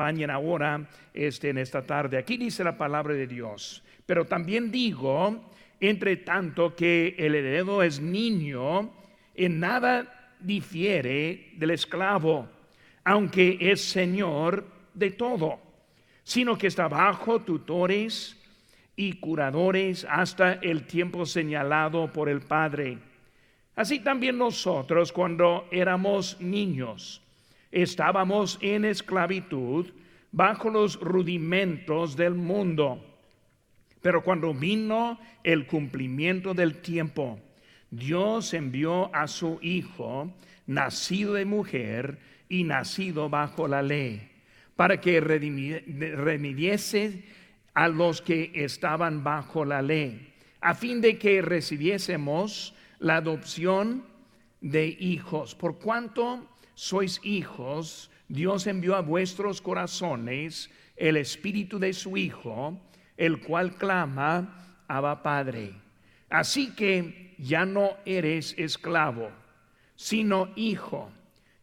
acompañen ahora en esta tarde. Aquí dice la palabra de Dios: pero también digo, entre tanto que el heredero es niño, en nada difiere del esclavo, aunque es señor de todo, sino que está bajo tutores y curadores hasta el tiempo señalado por el Padre. Así también nosotros, cuando éramos niños, estábamos en esclavitud bajo los rudimentos del mundo. Pero cuando vino el cumplimiento del tiempo, Dios envió a su Hijo, nacido de mujer y nacido bajo la ley, para que redimiese a los que estaban bajo la ley, a fin de que recibiésemos la adopción de hijos. Por cuanto sois hijos, Dios envió a vuestros corazones el Espíritu de su Hijo, el cual clama: Abba, Padre. Así que ya no eres esclavo, sino hijo,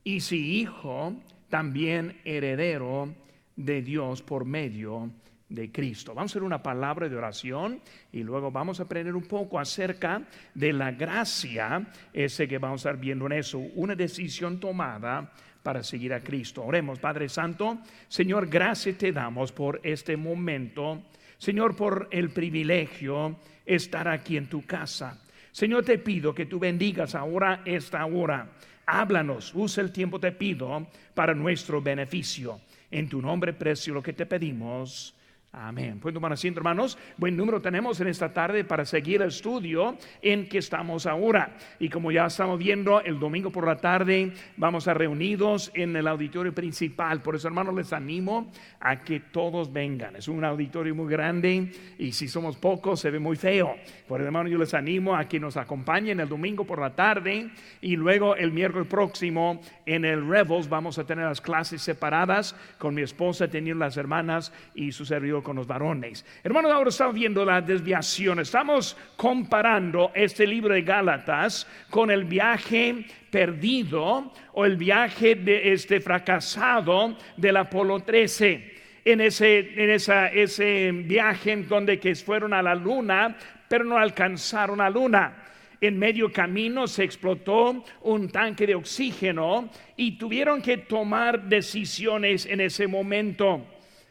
y si hijo, también heredero de Dios por medio de Cristo. Vamos a hacer una palabra de oración y luego vamos a aprender un poco acerca de la gracia que vamos a estar viendo en eso, una decisión tomada para seguir a Cristo. Oremos. Padre Santo, Señor, gracias te damos por este momento, Señor, por el privilegio de estar aquí en tu casa. Señor, te pido que tú bendigas ahora esta hora. Háblanos, usa el tiempo, te pido, para nuestro beneficio. En tu nombre precioso lo que te pedimos. Amén. Pues tomar asiento, hermanos. Buen número tenemos en esta tarde para seguir el estudio en que estamos ahora. Y como ya estamos viendo, el domingo por la tarde vamos a reunidos en el auditorio principal. Por eso, hermanos, les animo a que todos vengan. Es un auditorio muy grande y si somos pocos se ve muy feo. Por eso, hermanos, yo les animo a que nos acompañen el domingo por la tarde y luego el miércoles próximo en el Rebels vamos a tener las clases separadas con mi esposa, teniendo las hermanas y su servidor con los varones. Hermanos, ahora estamos viendo la desviación. Estamos comparando este libro de Gálatas con el viaje perdido o el viaje de fracasado del Apolo 13. En ese viaje en donde que fueron a la luna, pero no alcanzaron la luna. En medio camino se explotó un tanque de oxígeno y tuvieron que tomar decisiones en ese momento.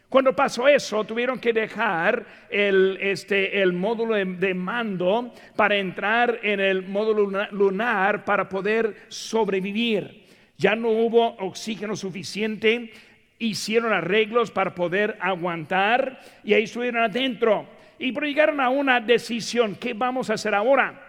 Cuando pasó eso, tuvieron que dejar el módulo de mando para entrar en el módulo lunar para poder sobrevivir. Ya no hubo oxígeno suficiente, hicieron arreglos para poder aguantar y ahí estuvieron adentro. Y llegaron a una decisión: ¿qué vamos a hacer ahora?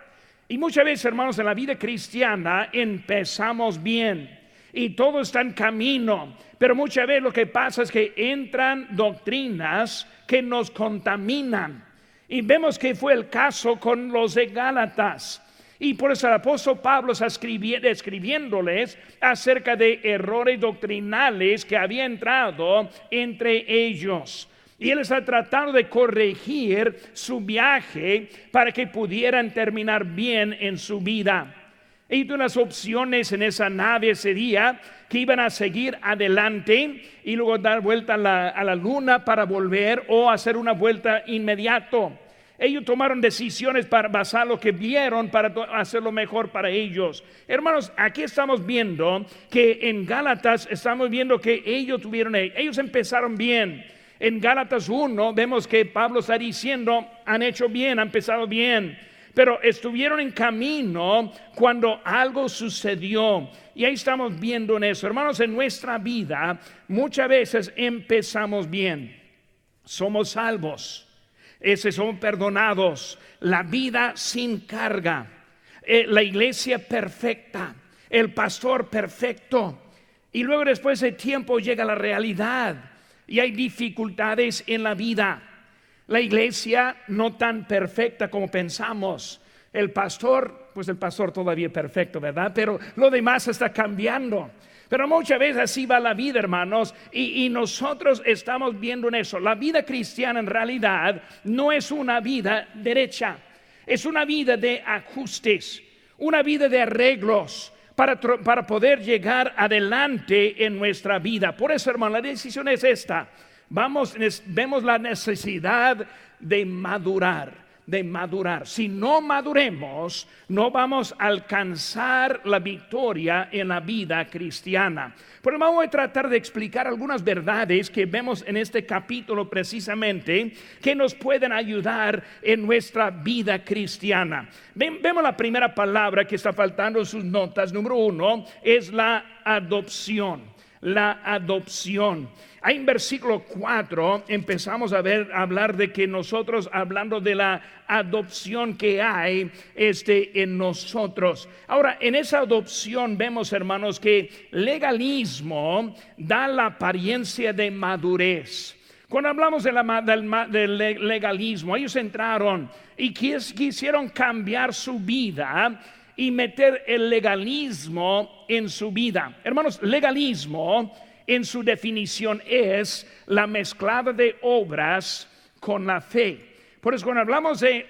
Y muchas veces, hermanos, en la vida cristiana empezamos bien y todo está en camino, pero muchas veces lo que pasa es que entran doctrinas que nos contaminan, y vemos que fue el caso con los de Gálatas. Y por eso el apóstol Pablo está escribiéndoles acerca de errores doctrinales que había entrado entre ellos. Y él está tratando de corregir su viaje para que pudieran terminar bien en su vida. Y unas opciones en esa nave sería que iban a seguir adelante y luego dar vuelta a la luna para volver, o hacer una vuelta inmediato. Ellos tomaron decisiones para basar lo que vieron para hacerlo mejor para ellos. Hermanos, aquí estamos viendo que en Gálatas estamos viendo que ellos empezaron bien. En Gálatas 1 vemos que Pablo está diciendo: han hecho bien, han empezado bien, pero estuvieron en camino cuando algo sucedió. Y ahí estamos viendo en eso. Hermanos, en nuestra vida muchas veces empezamos bien, somos salvos, somos perdonados, la vida sin carga, la iglesia perfecta, el pastor perfecto, y luego después de tiempo llega la realidad y hay dificultades en la vida. La iglesia no tan perfecta como pensamos. El pastor todavía perfecto, ¿verdad? Pero lo demás está cambiando. Pero muchas veces así va la vida, hermanos, y nosotros estamos viendo en eso. La vida cristiana en realidad no es una vida derecha, es una vida de ajustes, una vida de arreglos, para poder llegar adelante en nuestra vida. Por eso, hermano, la decisión es esta. Vemos la necesidad de madurar. Si no maduremos, no vamos a alcanzar la victoria en la vida cristiana. Pero voy a tratar de explicar algunas verdades que vemos en este capítulo precisamente, que nos pueden ayudar en nuestra vida cristiana. Vemos la primera palabra que está faltando en sus notas. Número 1 es la adopción. La adopción. Ahí en versículo 4 empezamos a hablar de que nosotros, hablando de la adopción que hay en nosotros. Ahora, en esa adopción vemos, hermanos, que legalismo da la apariencia de madurez. Cuando hablamos del legalismo, ellos entraron y quisieron cambiar su vida y meter el legalismo en su vida. Hermanos, legalismo en su definición es la mezclada de obras con la fe. Por eso cuando hablamos de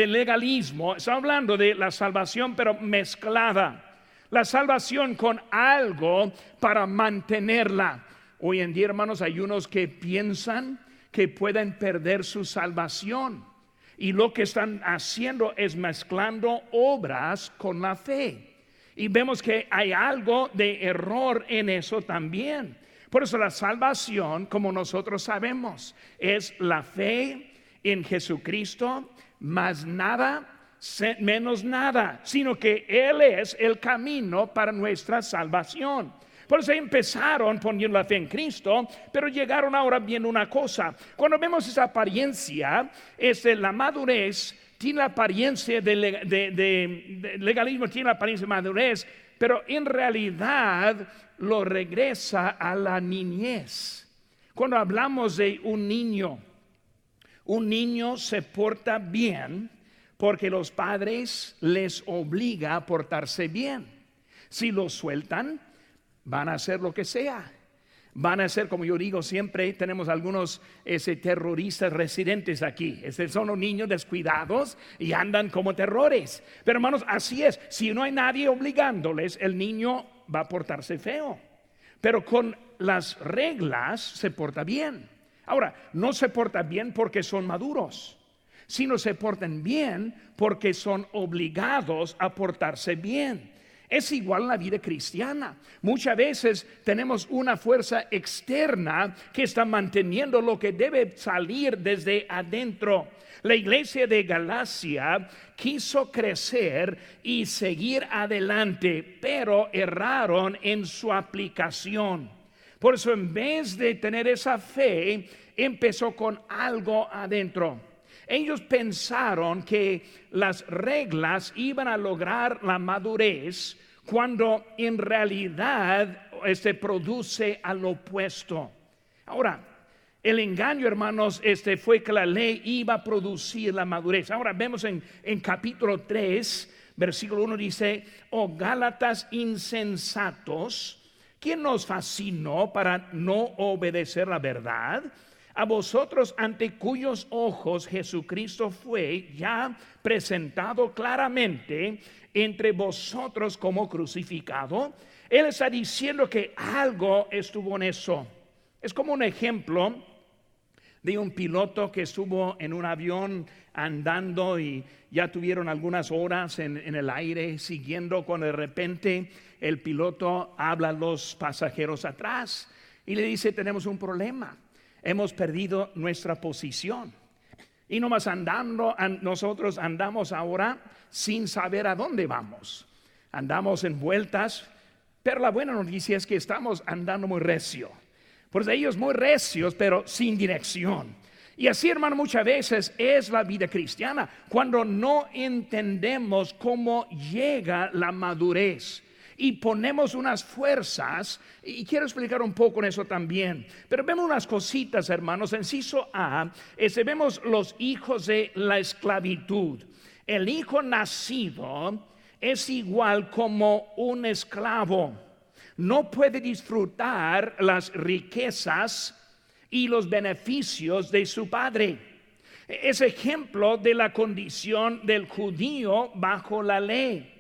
legalismo, estamos hablando de la salvación pero mezclada. La salvación con algo para mantenerla. Hoy en día, hermanos, hay unos que piensan que pueden perder su salvación. Y lo que están haciendo es mezclando obras con la fe. Y vemos que hay algo de error en eso también. Por eso la salvación, como nosotros sabemos, es la fe en Jesucristo, más nada, menos nada, sino que Él es el camino para nuestra salvación. Por eso empezaron poniendo la fe en Cristo, pero llegaron ahora viendo una cosa. Cuando vemos esa apariencia, la madurez tiene la apariencia de legalismo, tiene la apariencia de madurez, pero en realidad lo regresa a la niñez. Cuando hablamos de un niño se porta bien porque los padres les obligan a portarse bien. Si lo sueltan, van a hacer lo que sea. Van a ser, como yo digo siempre, tenemos algunos terroristas residentes aquí. Son los niños descuidados y andan como terrores. Pero hermanos, así es. Si no hay nadie obligándoles, el niño va a portarse feo. Pero con las reglas se porta bien. Ahora, no se porta bien porque son maduros, sino se portan bien porque son obligados a portarse bien. Es igual en la vida cristiana. Muchas veces tenemos una fuerza externa que está manteniendo lo que debe salir desde adentro. La iglesia de Galacia quiso crecer y seguir adelante, pero erraron en su aplicación. Por eso, en vez de tener esa fe, empezó con algo adentro. Ellos pensaron que las reglas iban a lograr la madurez, cuando en realidad produce al opuesto. Ahora, el engaño, hermanos, fue que la ley iba a producir la madurez. Ahora vemos en capítulo 3, versículo 1 dice: oh Gálatas insensatos, ¿quién nos fascinó para no obedecer la verdad? A vosotros, ante cuyos ojos Jesucristo fue ya presentado claramente entre vosotros como crucificado. Él está diciendo que algo estuvo en eso. Es como un ejemplo de un piloto que estuvo en un avión andando y ya tuvieron algunas horas en el aire siguiendo, cuando de repente el piloto habla a los pasajeros atrás y le dice: tenemos un problema. Hemos perdido nuestra posición y nomás nosotros andamos ahora sin saber a dónde vamos. Andamos en vueltas, pero la buena noticia es que estamos andando muy recio. Pues ellos muy recios, pero sin dirección. Y así, hermano, muchas veces es la vida cristiana, cuando no entendemos cómo llega la madurez. Y ponemos unas fuerzas, y quiero explicar un poco en eso también. Pero vemos unas cositas, hermanos. Inciso A, vemos los hijos de la esclavitud. El hijo nacido es igual como un esclavo. No puede disfrutar las riquezas y los beneficios de su padre. Es ejemplo de la condición del judío bajo la ley.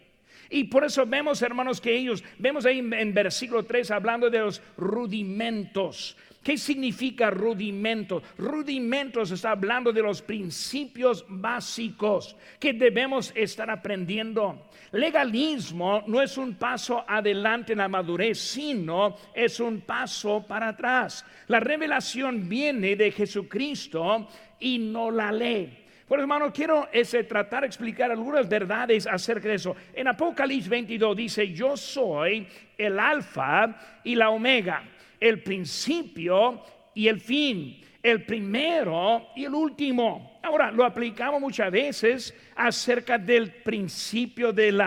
Y por eso vemos, hermanos, que vemos ahí en versículo 3 hablando de los rudimentos. ¿Qué significa rudimentos? Rudimentos está hablando de los principios básicos que debemos estar aprendiendo. Legalismo no es un paso adelante en la madurez, sino es un paso para atrás. La revelación viene de Jesucristo y no la ley. Por eso, hermano, quiero tratar de explicar algunas verdades acerca de eso. En Apocalipsis 22 dice: yo soy el alfa y la omega, el principio y el fin, el primero y el último. Ahora, lo aplicamos muchas veces acerca del principio del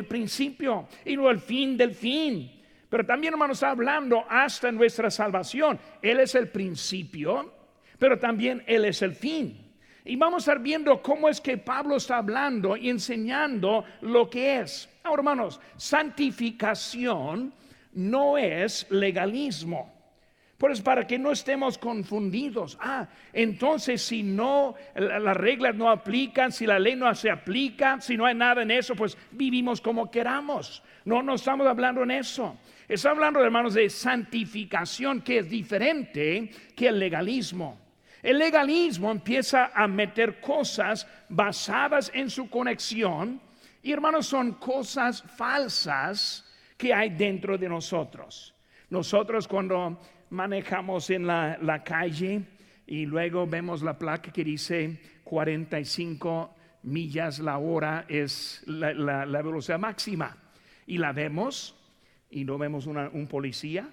principio y luego el fin del fin. Pero también, hermano, está hablando hasta nuestra salvación. Él es el principio, pero también Él es el fin. Y vamos a estar viendo cómo es que Pablo está hablando y enseñando lo que es. Ahora, hermanos, santificación no es legalismo. Por eso, para que no estemos confundidos. Entonces, si no, las reglas no aplican, si la ley no se aplica, si no hay nada en eso, pues vivimos como queramos. No estamos hablando en eso. Está hablando, hermanos, de santificación, que es diferente que el legalismo. El legalismo empieza a meter cosas basadas en su conexión, y, hermanos, son cosas falsas que hay dentro de nosotros. Nosotros, cuando manejamos en la calle y luego vemos la placa que dice 45 millas la hora es la velocidad máxima, y la vemos y no vemos un policía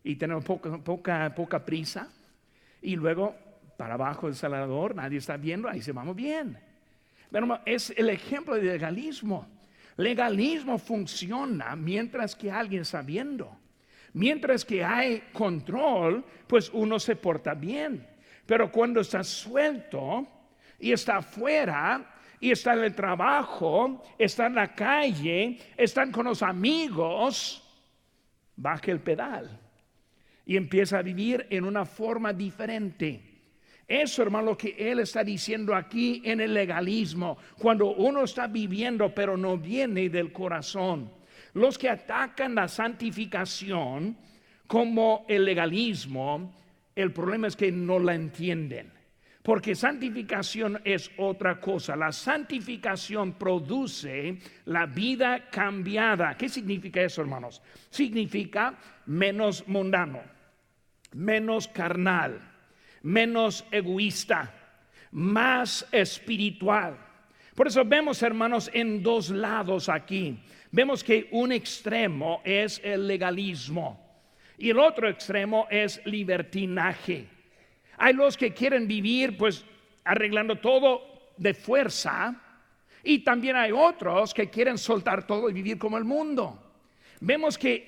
y tenemos poca prisa, y luego para abajo del acelerador nadie está viendo, ahí se vamos bien. Pero es el ejemplo de legalismo. Legalismo funciona mientras que alguien está viendo. Mientras que hay control, pues uno se porta bien. Pero cuando está suelto y está afuera y está en el trabajo, está en la calle, están con los amigos, baja el pedal y empieza a vivir en una forma diferente. Eso, hermano, lo que él está diciendo aquí en el legalismo, cuando uno está viviendo pero no viene del corazón. Los que atacan la santificación como el legalismo, el problema es que no la entienden, porque santificación es otra cosa. La santificación produce la vida cambiada. ¿Qué significa eso, hermanos? Significa menos mundano, menos carnal, menos egoísta, más espiritual. Por eso vemos, hermanos, en dos lados aquí. Vemos que un extremo es el legalismo y el otro extremo es libertinaje. Hay los que quieren vivir pues arreglando todo de fuerza, y también hay otros que quieren soltar todo y vivir como el mundo. Vemos que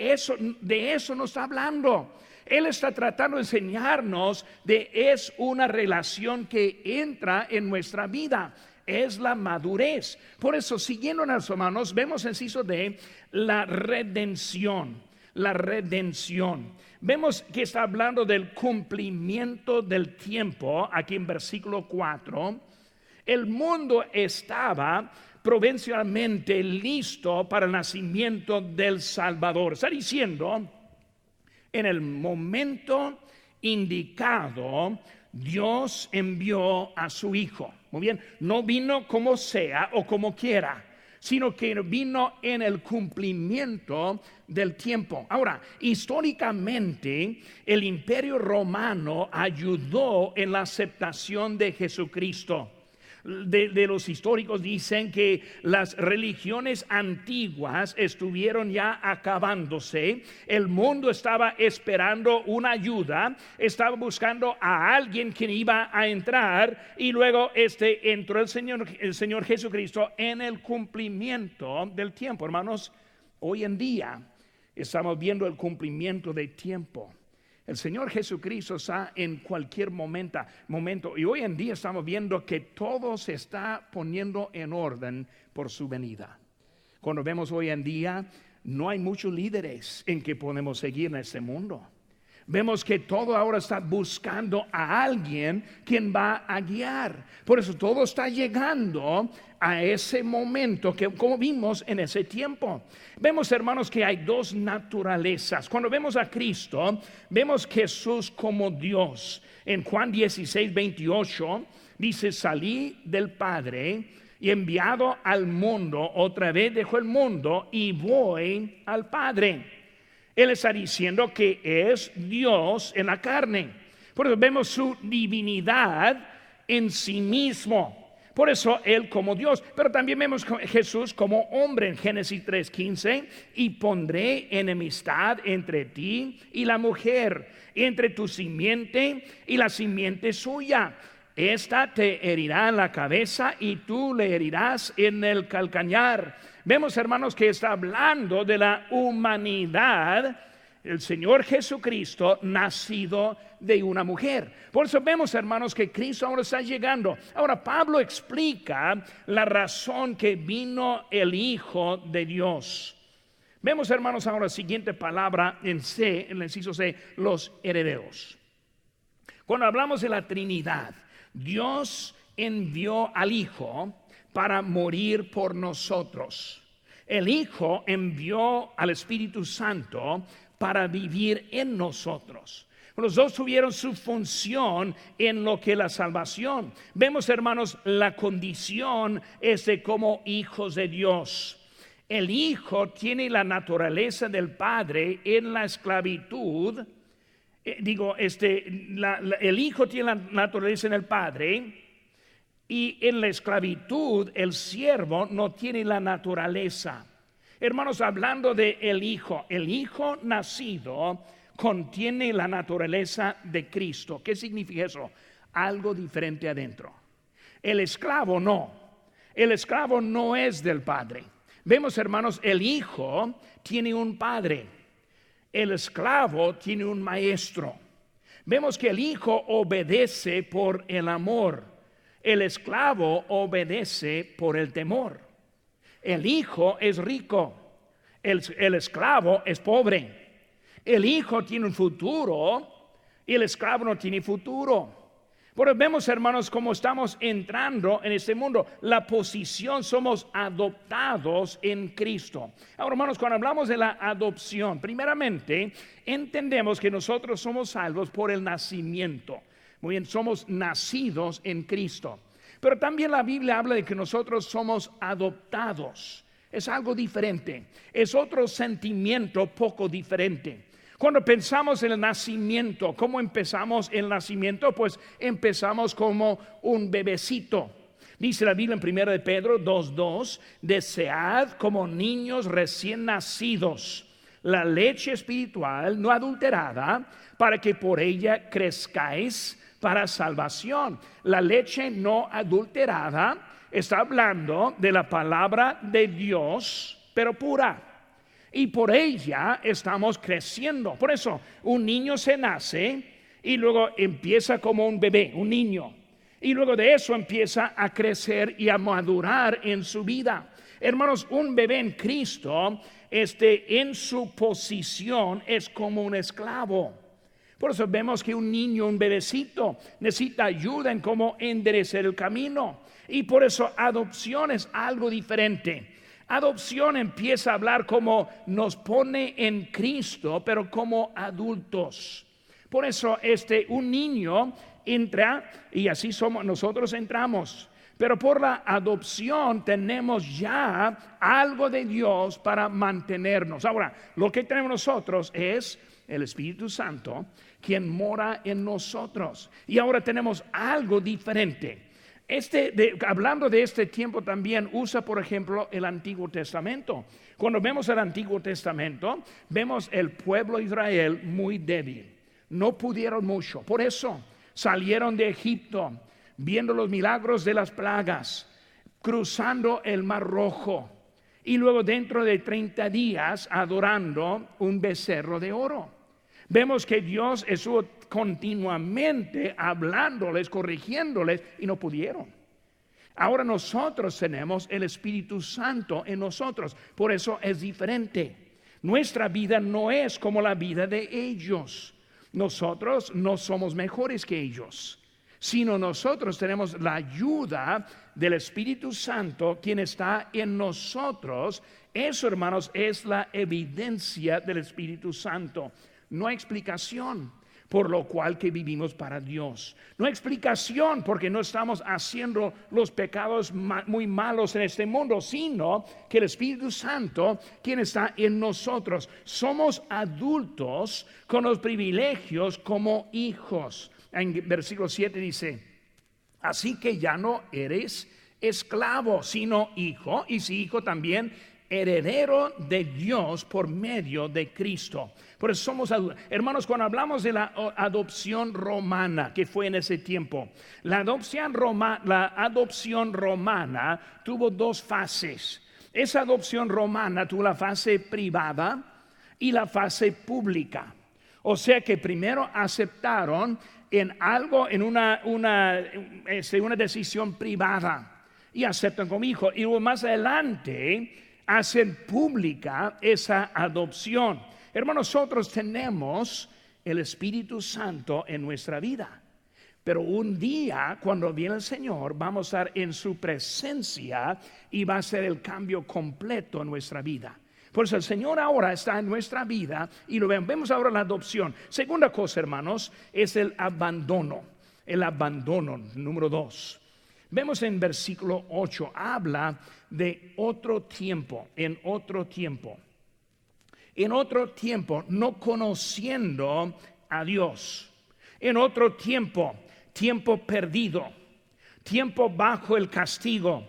de eso no está hablando. Él está tratando de enseñarnos es una relación que entra en nuestra vida. Es la madurez. Por eso, siguiendo en los hermanos, vemos el inciso de la redención. La redención. Vemos que está hablando del cumplimiento del tiempo. Aquí en versículo 4. El mundo estaba providencialmente listo para el nacimiento del Salvador. Está diciendo, en el momento indicado, Dios envió a su Hijo. Muy bien, no vino como sea o como quiera, sino que vino en el cumplimiento del tiempo. Ahora, históricamente, el Imperio Romano ayudó en la aceptación de Jesucristo. De los históricos dicen que las religiones antiguas estuvieron ya acabándose. El mundo estaba esperando una ayuda, estaba buscando a alguien que iba a entrar, y luego entró el Señor Jesucristo en el cumplimiento del tiempo. Hermanos, hoy en día estamos viendo el cumplimiento del tiempo. El Señor Jesucristo está en cualquier momento. Y hoy en día estamos viendo que todo se está poniendo en orden por su venida. Cuando vemos hoy en día, no hay muchos líderes en que podemos seguir en este mundo. Vemos que todo ahora está buscando a alguien quien va a guiar. Por eso todo está llegando a ese momento que como vimos en ese tiempo. Vemos, hermanos, que hay dos naturalezas. Cuando vemos a Cristo, vemos Jesús como Dios. En Juan 16:28 dice: salí del Padre y enviado al mundo, otra vez dejo el mundo y voy al Padre. Él está diciendo que es Dios en la carne. Por eso vemos su divinidad en sí mismo. Por eso Él como Dios. Pero también vemos Jesús como hombre en Génesis 3:15. Y pondré enemistad entre ti y la mujer, entre tu simiente y la simiente suya. Esta te herirá en la cabeza y tú le herirás en el calcañar. Vemos, hermanos, que está hablando de la humanidad, el Señor Jesucristo nacido de una mujer. Por eso vemos, hermanos, que Cristo ahora está llegando. Ahora Pablo explica la razón que vino el Hijo de Dios. Vemos, hermanos, ahora la siguiente palabra en C, en el inciso C, los herederos. Cuando hablamos de la Trinidad, Dios envió al Hijo para morir por nosotros. El Hijo envió al Espíritu Santo para vivir en nosotros. Los dos tuvieron su función en lo que la salvación. Vemos, hermanos, la condición es de como hijos de Dios. El Hijo tiene la naturaleza del Padre en la esclavitud. El Hijo tiene la naturaleza en el Padre, y en la esclavitud el siervo no tiene la naturaleza. Hermanos, hablando de el Hijo nacido contiene la naturaleza de Cristo. ¿Qué significa eso? Algo diferente adentro. El esclavo no. El esclavo no es del Padre. Vemos, hermanos, el Hijo tiene un padre. El esclavo tiene un maestro. Vemos que el Hijo obedece por el amor. El esclavo obedece por el temor. El Hijo es rico. El esclavo es pobre. El Hijo tiene un futuro y el esclavo no tiene futuro. Pero vemos, hermanos, cómo estamos entrando en este mundo. La posición, somos adoptados en Cristo. Ahora, hermanos, cuando hablamos de la adopción, primeramente entendemos que nosotros somos salvos por el nacimiento. Muy bien, somos nacidos en Cristo. Pero también la Biblia habla de que nosotros somos adoptados. Es algo diferente. Es otro sentimiento poco diferente. Cuando pensamos en el nacimiento, ¿cómo empezamos el nacimiento? Pues empezamos como un bebecito. Dice la Biblia en 1 de Pedro 2:2: desead como niños recién nacidos la leche espiritual no adulterada, para que por ella crezcáis para salvación. La leche no adulterada está hablando de la palabra de Dios, pero pura. Y por ella estamos creciendo. Por eso un niño se nace y luego empieza como un bebé, un niño. Y luego de eso empieza a crecer y a madurar en su vida. Hermanos, un bebé en Cristo, en su posición es como un esclavo. Por eso vemos que un niño, un bebecito, necesita ayuda en cómo enderezar el camino. Y por eso adopción es algo diferente. Adopción empieza a hablar como nos pone en Cristo, pero como adultos. Por eso un niño entra y así somos, nosotros entramos. Pero por la adopción tenemos ya algo de Dios para mantenernos. Ahora, lo que tenemos nosotros es el Espíritu Santo, quien mora en nosotros. Y ahora tenemos algo diferente. Hablando de este tiempo también usa, por ejemplo, el Antiguo Testamento. Cuando vemos el Antiguo Testamento, vemos el pueblo de Israel muy débil. No pudieron mucho. Por eso salieron de Egipto, viendo los milagros de las plagas, cruzando el Mar Rojo, y luego dentro de 30 días adorando un becerro de oro. Vemos que Dios estuvo continuamente hablándoles, corrigiéndoles, y no pudieron. Ahora nosotros tenemos el Espíritu Santo en nosotros. Por eso es diferente. Nuestra vida no es como la vida de ellos. Nosotros no somos mejores que ellos, sino nosotros tenemos la ayuda del Espíritu Santo, quien está en nosotros. Eso, hermanos, es la evidencia del Espíritu Santo. No hay explicación por lo cual que vivimos para Dios. No hay explicación porque no estamos haciendo los pecados muy malos en este mundo, sino que el Espíritu Santo, quien está en nosotros, somos adultos con los privilegios como hijos. En versículo 7 dice: así que ya no eres esclavo, sino hijo, y si hijo también heredero de Dios por medio de Cristo. Por eso somos adultos. Hermanos, cuando hablamos de la adopción romana, que fue en ese tiempo, la adopción romana tuvo dos fases. Esa adopción romana tuvo la fase privada y la fase pública. O sea que primero aceptaron en algo, en una decisión privada, y aceptan como hijo, y luego más adelante hacen pública esa adopción. Hermanos, nosotros tenemos el Espíritu Santo en nuestra vida, pero un día cuando viene el Señor vamos a estar en su presencia y va a ser el cambio completo en nuestra vida. Por eso el Señor ahora está en nuestra vida y lo vemos ahora la adopción. Segunda cosa, hermanos, es el abandono. El abandono, número 2. Vemos en versículo 8, habla de otro tiempo, en otro tiempo. En otro tiempo, no conociendo a Dios. En otro tiempo, tiempo perdido. Tiempo bajo el castigo.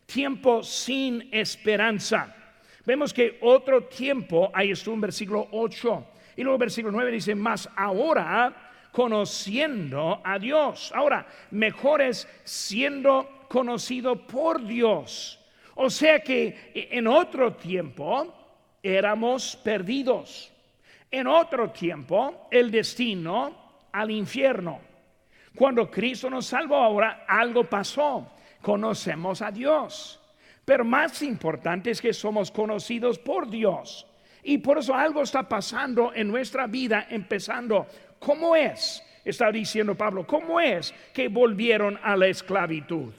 Tiempo sin esperanza. Vemos que otro tiempo, ahí está un versículo 8. Y luego versículo 9 dice: mas ahora conociendo a Dios. Ahora, mejor es siendo conocido por Dios. O sea que en otro tiempo éramos perdidos. En otro tiempo el destino al infierno. Cuando Cristo nos salvó, ahora algo pasó. Conocemos a Dios. Pero más importante es que somos conocidos por Dios. Y por eso algo está pasando en nuestra vida, empezando. ¿Cómo es? Está diciendo Pablo, ¿cómo es que volvieron a la esclavitud?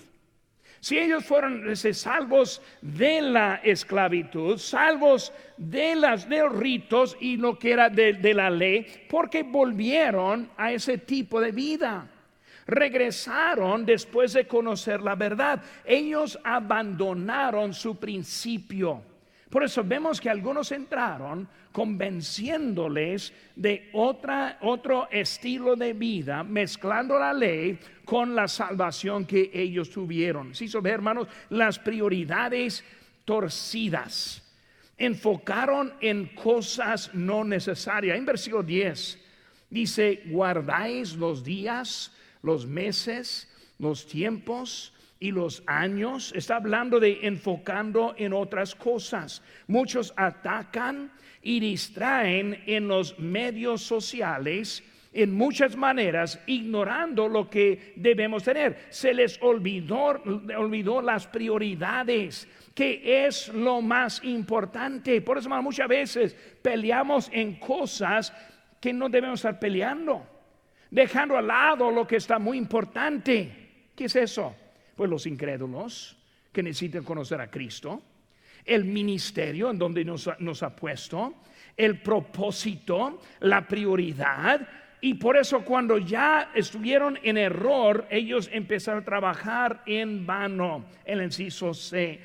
Si ellos fueron salvos de la esclavitud, salvos de los ritos y lo que era de la ley, ¿por qué volvieron a ese tipo de vida? Regresaron después de conocer la verdad. Ellos abandonaron su principio. Por eso vemos que algunos entraron convenciéndoles de otro estilo de vida, mezclando la ley con la salvación que ellos tuvieron. ¿Sí saben, hermanos? Las prioridades torcidas. Enfocaron en cosas no necesarias. En versículo 10 dice: guardáis los días, los meses, los tiempos y los años. Está hablando de enfocando en otras cosas. Muchos atacan y distraen en los medios sociales en muchas maneras, ignorando lo que debemos tener. Se les olvidó las prioridades, que es lo más importante. Por eso, muchas veces peleamos en cosas que no debemos estar peleando, dejando al lado lo que está muy importante. ¿Qué es eso? Pues los incrédulos que necesitan conocer a Cristo, el ministerio en donde nos ha puesto, el propósito, la prioridad. Y por eso cuando ya estuvieron en error, ellos empezaron a trabajar en vano. El inciso C,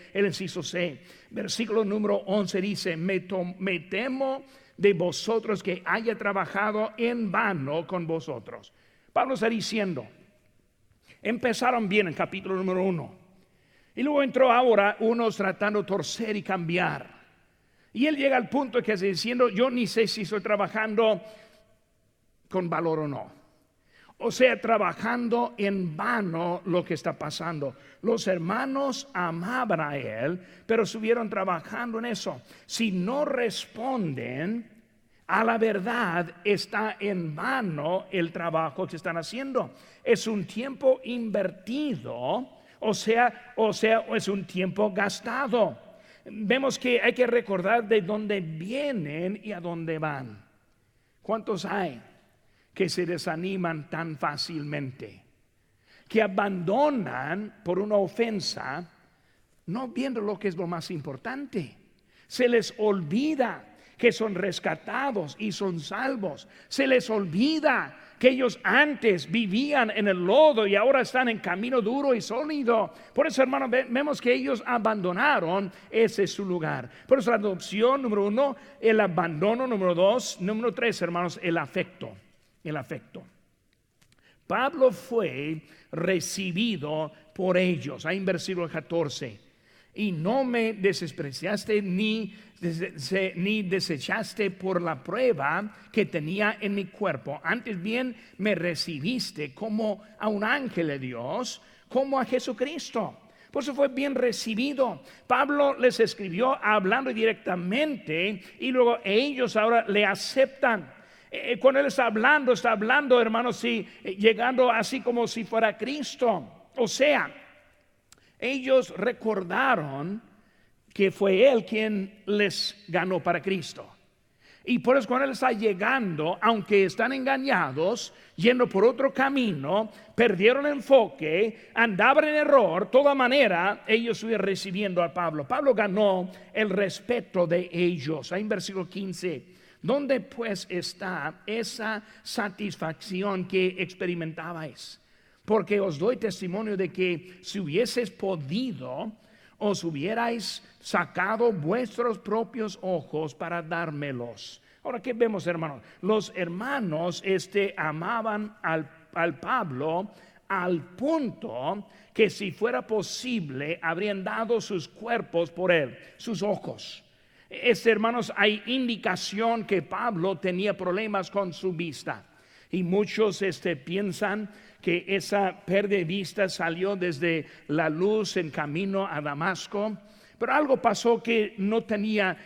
versículo número 11 dice: me temo de vosotros que haya trabajado en vano con vosotros. Pablo está diciendo, empezaron bien en capítulo número 1, y luego entró ahora unos tratando de torcer y cambiar, y él llega al punto que está diciendo: yo ni sé si estoy trabajando con valor o no. O sea, trabajando en vano lo que está pasando. Los hermanos amaban a él, pero estuvieron trabajando en eso. Si no responden a la verdad, está en vano el trabajo que están haciendo. Es un tiempo invertido, o sea, es un tiempo gastado. Vemos que hay que recordar de dónde vienen y a dónde van. ¿Cuántos hay que se desaniman tan fácilmente, que abandonan por una ofensa, no viendo lo que es lo más importante. Se les olvida que son rescatados y son salvos. Se les olvida que ellos antes vivían en el lodo y ahora están en camino duro y sólido. Por eso, hermanos, vemos que ellos abandonaron ese su lugar. Por eso la adopción, número 1, el abandono, número 2, número 3, hermanos, el afecto. El afecto. Pablo fue recibido por ellos. Ahí en versículo 14. Y no me despreciaste ni desechaste por la prueba que tenía en mi cuerpo. Antes bien me recibiste como a un ángel de Dios, como a Jesucristo. Por eso fue bien recibido. Pablo les escribió hablando directamente y luego ellos ahora le aceptan. Cuando él está hablando, hermanos, llegando así como si fuera Cristo. O sea, ellos recordaron que fue Él quien les ganó para Cristo. Y por eso cuando Él está llegando, aunque están engañados, yendo por otro camino, perdieron enfoque, andaban en error, toda manera ellos estuvieron recibiendo a Pablo. Pablo ganó el respeto de ellos. Ahí en versículo 15, ¿dónde pues está esa satisfacción que experimentabais? Porque os doy testimonio de que si hubieses podido, os hubierais sacado vuestros propios ojos para dármelos. Ahora, ¿qué vemos, hermanos? Los hermanos amaban al Pablo al punto que si fuera posible habrían dado sus cuerpos por él, sus ojos. Hermanos, hay indicación que Pablo tenía problemas con su vista. Y muchos piensan que esa pérdida de vista salió desde la luz en camino a Damasco. Pero algo pasó que no tenía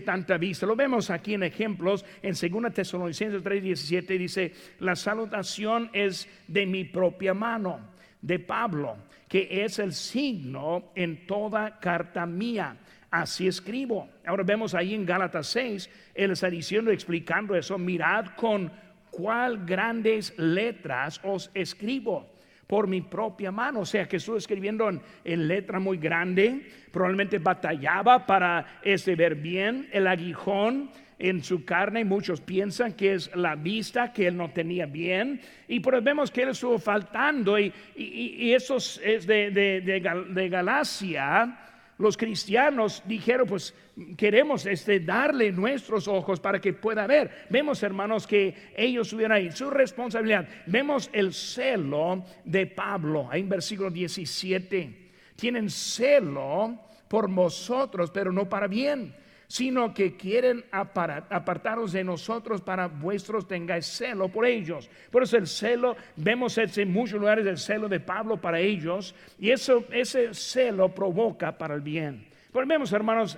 tanta vista. Lo vemos aquí en ejemplos. En 2 Tesalonicenses 3:17 dice: la salutación es de mi propia mano, de Pablo, que es el signo en toda carta mía. Así escribo. Ahora vemos ahí en Gálatas 6, él está diciendo, explicando eso: mirad con cuál grandes letras os escribo por mi propia mano. O sea que estuvo escribiendo en letra muy grande. Probablemente batallaba para ver bien. El aguijón en su carne, muchos piensan que es la vista que él no tenía bien. Y pues vemos que él estuvo faltando. Y eso es de Galacia. Los cristianos dijeron, pues queremos darle nuestros ojos para que pueda ver. Vemos, hermanos, que ellos tuvieron ahí su responsabilidad. Vemos el celo de Pablo ahí en versículo 17. Tienen celo por vosotros, pero no para bien, sino que quieren apartaros de nosotros para vuestros tengáis celo por ellos. Por eso el celo, vemos en muchos lugares el celo de Pablo para ellos, y ese celo provoca para el bien. Pues vemos, hermanos,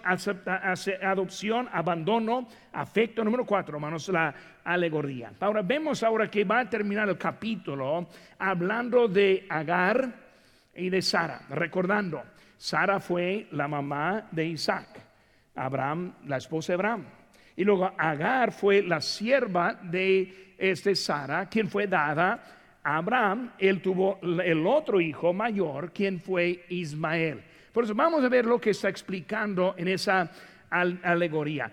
adopción, abandono, afecto. Número 4, hermanos, la alegoría. Ahora vemos que va a terminar el capítulo hablando de Agar y de Sara, recordando, Sara fue la mamá de Isaac, Abraham, la esposa de Abraham. Y luego Agar fue la sierva de Sara, quien fue dada a Abraham. Él tuvo el otro hijo mayor, quien fue Ismael. Por eso vamos a ver lo que está explicando en esa alegoría.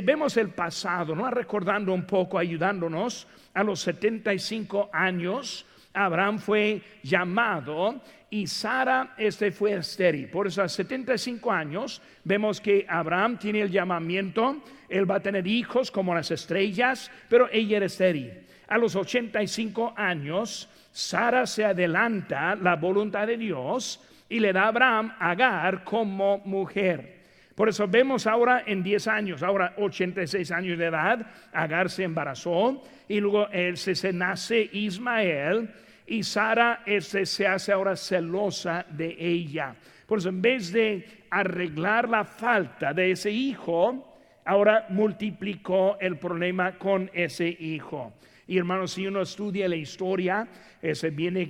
Vemos el pasado, ¿no? Recordando un poco, ayudándonos. A los 75 años Abraham fue llamado y Sara fue estéril. Por eso a 75 años vemos que Abraham tiene el llamamiento. Él va a tener hijos como las estrellas, pero ella era estéril. A los 85 años Sara se adelanta la voluntad de Dios y le da a Abraham a Agar como mujer. Por eso vemos ahora en 10 años, ahora 86 años de edad, Agar se embarazó y luego se nace Ismael. Y Sara se hace ahora celosa de ella. Por eso en vez de arreglar la falta de ese hijo, ahora multiplicó el problema con ese hijo. Y hermanos, si uno estudia la historia,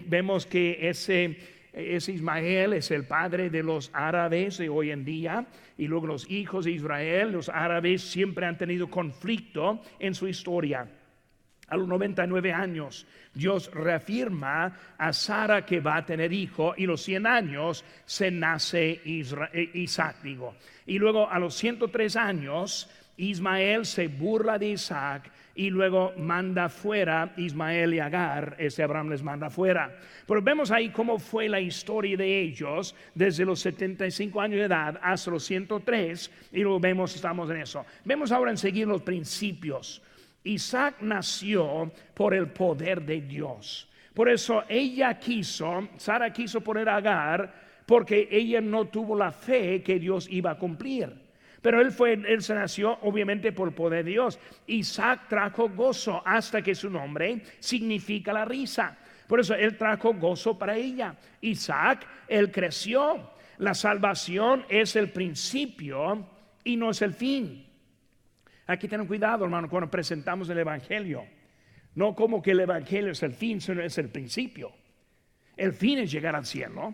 vemos que ese Ismael es el padre de los árabes de hoy en día. Y luego los hijos de Israel, los árabes, siempre han tenido conflicto en su historia. A los 99 años, Dios reafirma a Sara que va a tener hijo, y a los 100 años se nace Isaac, Y luego a los 103 años, Ismael se burla de Isaac y luego manda fuera Ismael y Agar. Abraham les manda fuera. Pero vemos ahí cómo fue la historia de ellos desde los 75 años de edad hasta los 103, y luego estamos en eso. Vemos ahora en seguir los principios. Isaac nació por el poder de Dios. Por eso Sara quiso poner a Agar, porque ella no tuvo la fe que Dios iba a cumplir. Pero él se nació obviamente por el poder de Dios. Isaac trajo gozo, hasta que su nombre significa la risa. Por eso él trajo gozo para ella. Isaac, él creció. La salvación es el principio y no es el fin. Aquí ten cuidado, hermano, cuando presentamos el evangelio. No como que el evangelio es el fin, sino es el principio. El fin es llegar al cielo,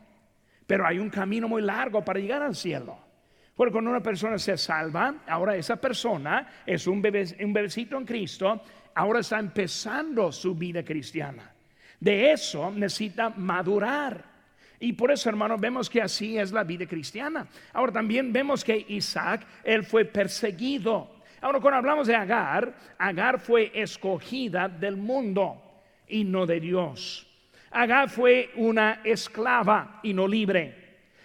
pero hay un camino muy largo para llegar al cielo. Porque cuando una persona se salva, ahora esa persona es un bebecito en Cristo, ahora está empezando su vida cristiana. De eso necesita madurar. Y por eso, hermano, vemos que así es la vida cristiana. Ahora también vemos que Isaac, él fue perseguido. Ahora, cuando hablamos de Agar, Agar fue escogida del mundo y no de Dios. Agar fue una esclava y no libre.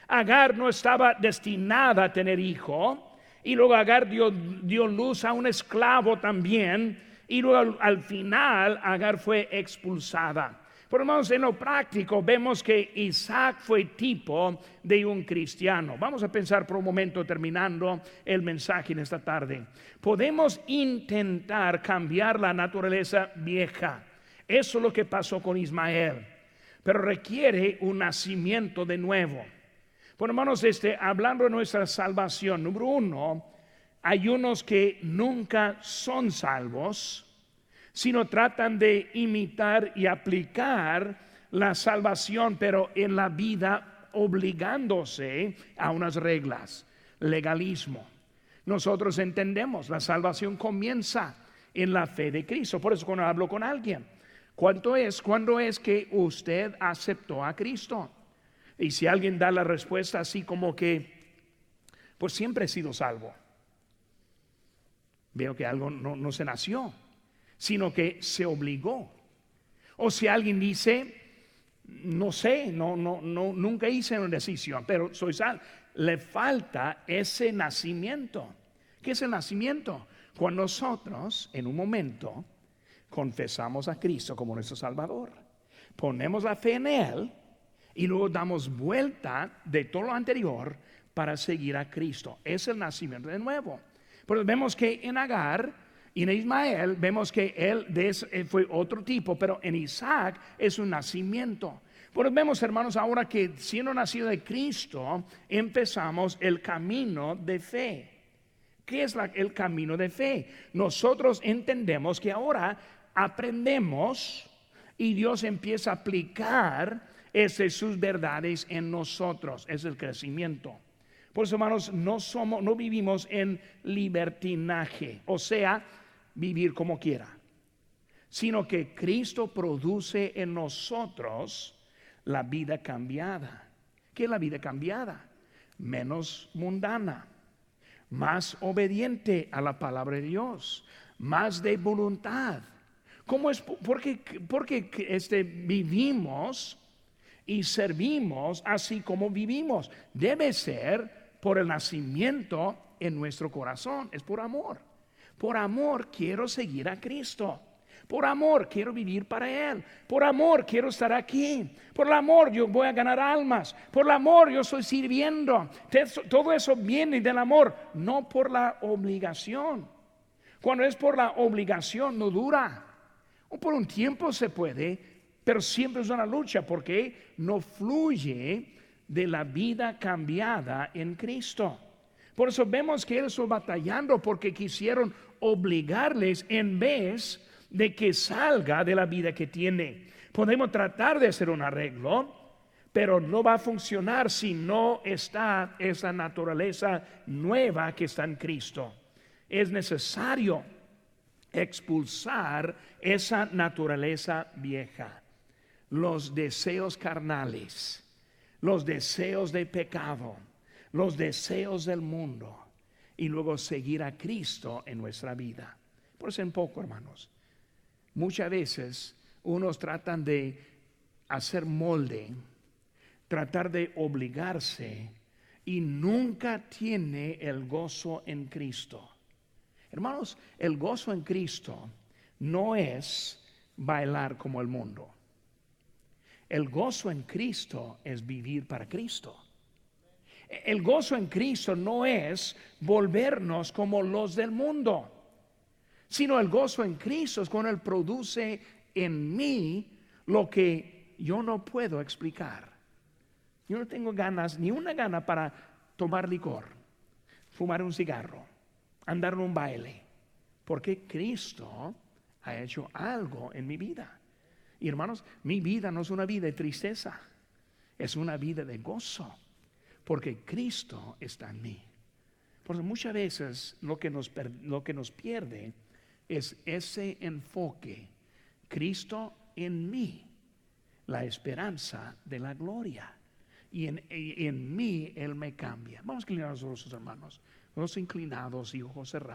Agar no estaba destinada a tener hijo, y luego Agar dio luz a un esclavo también, y luego al final Agar fue expulsada. Pero hermanos, en lo práctico vemos que Isaac fue tipo de un cristiano. Vamos a pensar por un momento, terminando el mensaje en esta tarde. Podemos intentar cambiar la naturaleza vieja. Eso es lo que pasó con Ismael, pero requiere un nacimiento de nuevo. Bueno, hermanos, hablando de nuestra salvación, número uno, hay unos que nunca son salvos, sino tratan de imitar y aplicar la salvación, pero en la vida obligándose a unas reglas. Legalismo. Nosotros entendemos, la salvación comienza en la fe de Cristo. Por eso cuando hablo con alguien, ¿cuándo es que usted aceptó a Cristo? Y si alguien da la respuesta así como que, pues siempre he sido salvo, veo que algo no se nació, sino que se obligó. O si alguien dice, no sé, nunca hice una decisión, pero soy salvo, le falta ese nacimiento. ¿Qué es el nacimiento? Cuando nosotros en un momento confesamos a Cristo como nuestro Salvador, ponemos la fe en Él, y luego damos vuelta de todo lo anterior para seguir a Cristo. Es el nacimiento de nuevo. Pero vemos que en Agar y en Ismael, vemos que él fue otro tipo, pero en Isaac es un nacimiento. Pero vemos, hermanos, ahora que siendo nacido de Cristo, empezamos el camino de fe. ¿Qué es el camino de fe? Nosotros entendemos que ahora aprendemos y Dios empieza a aplicar sus verdades en nosotros. Es el crecimiento. Por eso, hermanos, no vivimos en libertinaje, o sea, vivir como quiera, sino que Cristo produce en nosotros la vida cambiada. ¿Qué es la vida cambiada? Menos mundana, más obediente a la palabra de Dios, más de voluntad. ¿Cómo es? Porque vivimos y servimos así como vivimos. Debe ser por el nacimiento en nuestro corazón. Es por amor. Por amor quiero seguir a Cristo. Por amor quiero vivir para Él. Por amor quiero estar aquí. Por el amor yo voy a ganar almas. Por el amor yo estoy sirviendo. Todo eso viene del amor, no por la obligación. Cuando es por la obligación no dura. O por un tiempo se puede, pero siempre es una lucha porque no fluye de la vida cambiada en Cristo. Por eso vemos que Él está batallando porque quisieron obligarles en vez de que salga de la vida que tiene. Podemos tratar de hacer un arreglo, pero no va a funcionar si no está esa naturaleza nueva que está en Cristo. Es necesario expulsar esa naturaleza vieja, los deseos carnales, los deseos de pecado, los deseos del mundo, y luego seguir a Cristo en nuestra vida. Por eso en poco, hermanos, muchas veces unos tratan de hacer molde, tratar de obligarse, y nunca tiene el gozo en Cristo. Hermanos, el gozo en Cristo no es bailar como el mundo. El gozo en Cristo es vivir para Cristo. El gozo en Cristo no es volvernos como los del mundo, sino el gozo en Cristo es cuando Él produce en mí lo que yo no puedo explicar. Yo no tengo ganas, ni una gana para tomar licor, fumar un cigarro, andar en un baile, porque Cristo ha hecho algo en mi vida. Y hermanos, mi vida no es una vida de tristeza, es una vida de gozo, porque Cristo está en mí. Porque muchas veces lo que nos pierde es ese enfoque, Cristo en mí, la esperanza de la gloria. Y en mí Él me cambia. Vamos a inclinar los rostros, hermanos, los inclinados y ojos cerrados.